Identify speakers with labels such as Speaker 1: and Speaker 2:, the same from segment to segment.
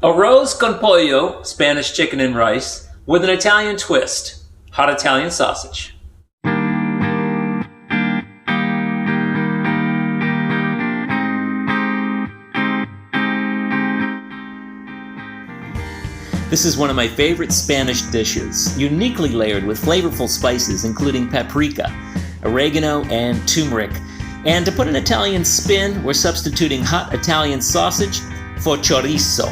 Speaker 1: Arroz con pollo, Spanish chicken and rice, with an Italian twist, hot Italian sausage. This is one of my favorite Spanish dishes, uniquely layered with flavorful spices including paprika, oregano, and turmeric. And to put an Italian spin, we're substituting hot Italian sausage for chorizo.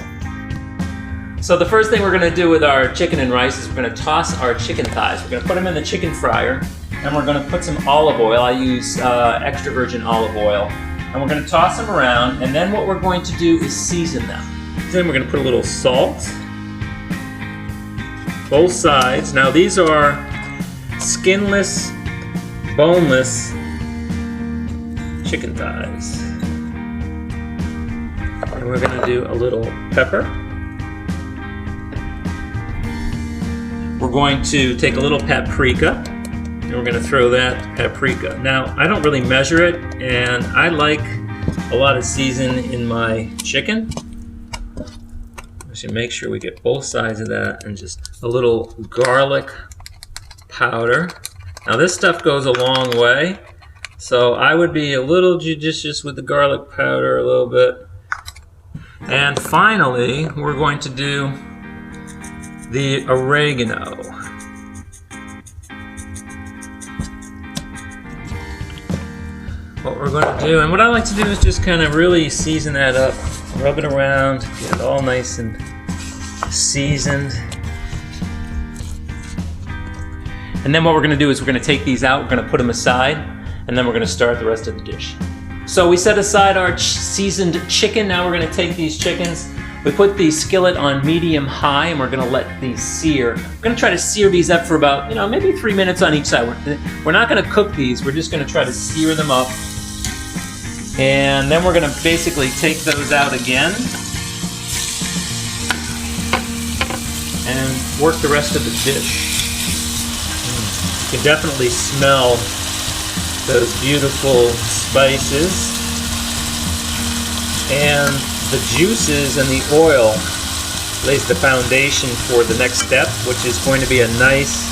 Speaker 1: So the first thing we're going to do with our chicken and rice is we're going to toss our chicken thighs. We're going to put them in the chicken fryer, and we're going to put some olive oil. I use extra virgin olive oil. And we're going to toss them around, and then what we're going to do is season them. Then we're going to put a little salt. Both sides. Now these are skinless, boneless chicken thighs. And we're going to do a little pepper. We're going to take a little paprika, and we're going to throw that paprika. Now, I don't really measure it, and I like a lot of season in my chicken. I should make sure we get both sides of that, and just a little garlic powder. Now, this stuff goes a long way, so I would be a little judicious with the garlic powder a little bit. And finally, we're going to do the oregano. What we're going to do, and what I like to do is just kind of really season that up, rub it around, get it all nice and seasoned. And then what we're going to do is we're going to take these out, we're going to put them aside, and then we're going to start the rest of the dish. So we set aside our seasoned chicken. Now we're going to take these chickens. We put the skillet on medium-high, and we're going to let these sear. We're going to try to sear these up for about, maybe 3 minutes on each side. We're not going to cook these. We're just going to try to sear them up. And then we're going to basically take those out again and work the rest of the dish. You can definitely smell those beautiful spices. And the juices and the oil lays the foundation for the next step, which is going to be a nice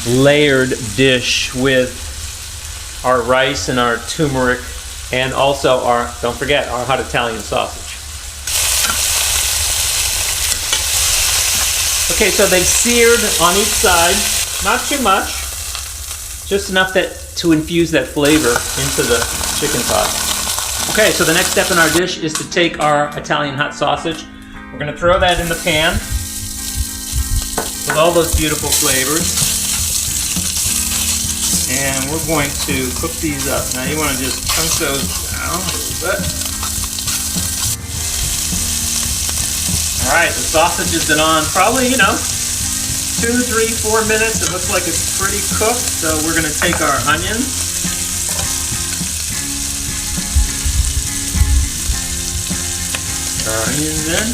Speaker 1: layered dish with our rice and our turmeric, and also our, don't forget, our hot Italian sausage. Okay, so they've seared on each side, not too much, just enough to infuse that flavor into the chicken pot. Okay, so the next step in our dish is to take our Italian hot sausage. We're going to throw that in the pan with all those beautiful flavors. And we're going to cook these up. Now you want to just chunk those down a little bit. Alright, the sausage has been on probably, 2, 3, 4 minutes. It looks like it's pretty cooked. So we're going to take our onions. Our onions in.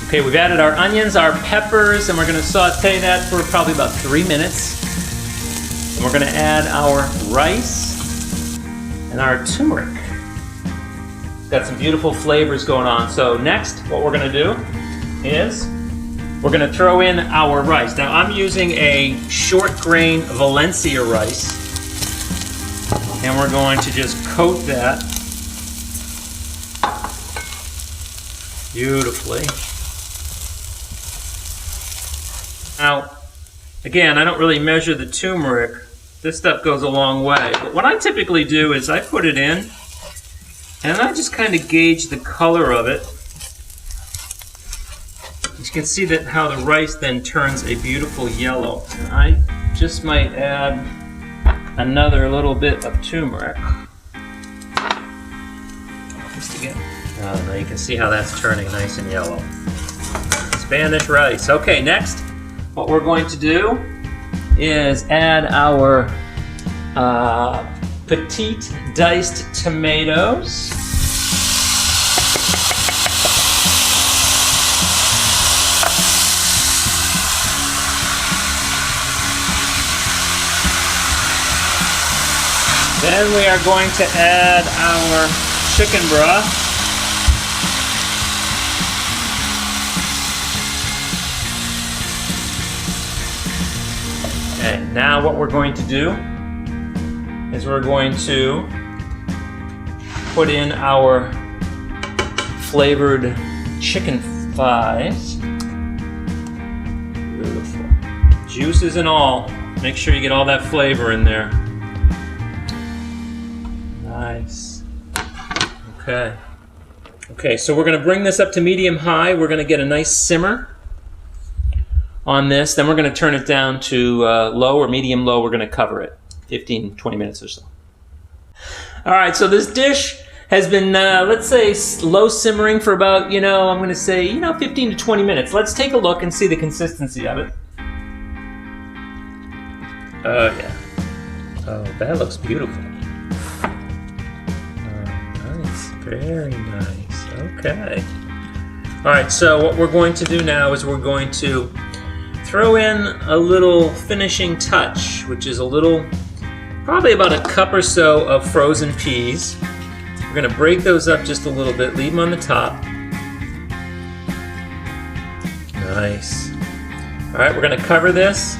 Speaker 1: Okay, we've added our onions, our peppers, and we're going to saute that for probably about 3 minutes. And we're going to add our rice and our turmeric. Got some beautiful flavors going on. So next, what we're going to do is we're going to throw in our rice. Now I'm using a short grain Valencia rice. And we're going to just coat that beautifully. Now, again, I don't really measure the turmeric. This stuff goes a long way. But what I typically do is I put it in, and I just kind of gauge the color of it. You can see that how the rice then turns a beautiful yellow. And I just might add another little bit of turmeric. Just again. Now you can see how that's turning nice and yellow. Spanish rice. Okay, next, what we're going to do is add our petite diced tomatoes. Then we are going to add our chicken broth. Okay, now what we're going to do is we're going to put in our flavored chicken thighs. Beautiful. Juices and all. Make sure you get all that flavor in there. Nice. Okay. Okay, so we're going to bring this up to medium-high. We're going to get a nice simmer on this. Then we're going to turn it down to low or medium-low. We're going to cover it 15, 20 minutes or so. All right, so this dish has been, let's say, low simmering for about, I'm going to say, 15 to 20 minutes. Let's take a look and see the consistency of it. Oh, yeah. Oh, that looks beautiful. Nice. Very nice. Okay. All right, so what we're going to do now is we're going to throw in a little finishing touch, which is probably about a cup or so of frozen peas. We're going to break those up just a little bit, leave them on the top. Nice. All right, we're going to cover this.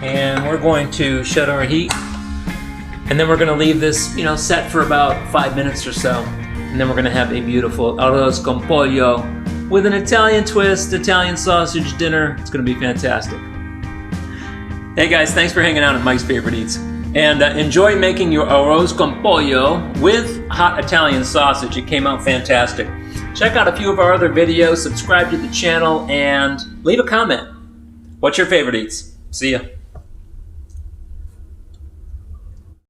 Speaker 1: And we're going to shut our heat. And then we're going to leave this, set for about 5 minutes or so. And then we're going to have a beautiful arroz con pollo with an Italian twist, Italian sausage dinner. It's going to be fantastic. Hey guys, thanks for hanging out at Mike's Favorite Eats. And enjoy making your arroz con pollo with hot Italian sausage. It came out fantastic. Check out a few of our other videos, subscribe to the channel, and leave a comment. What's your favorite eats? See ya.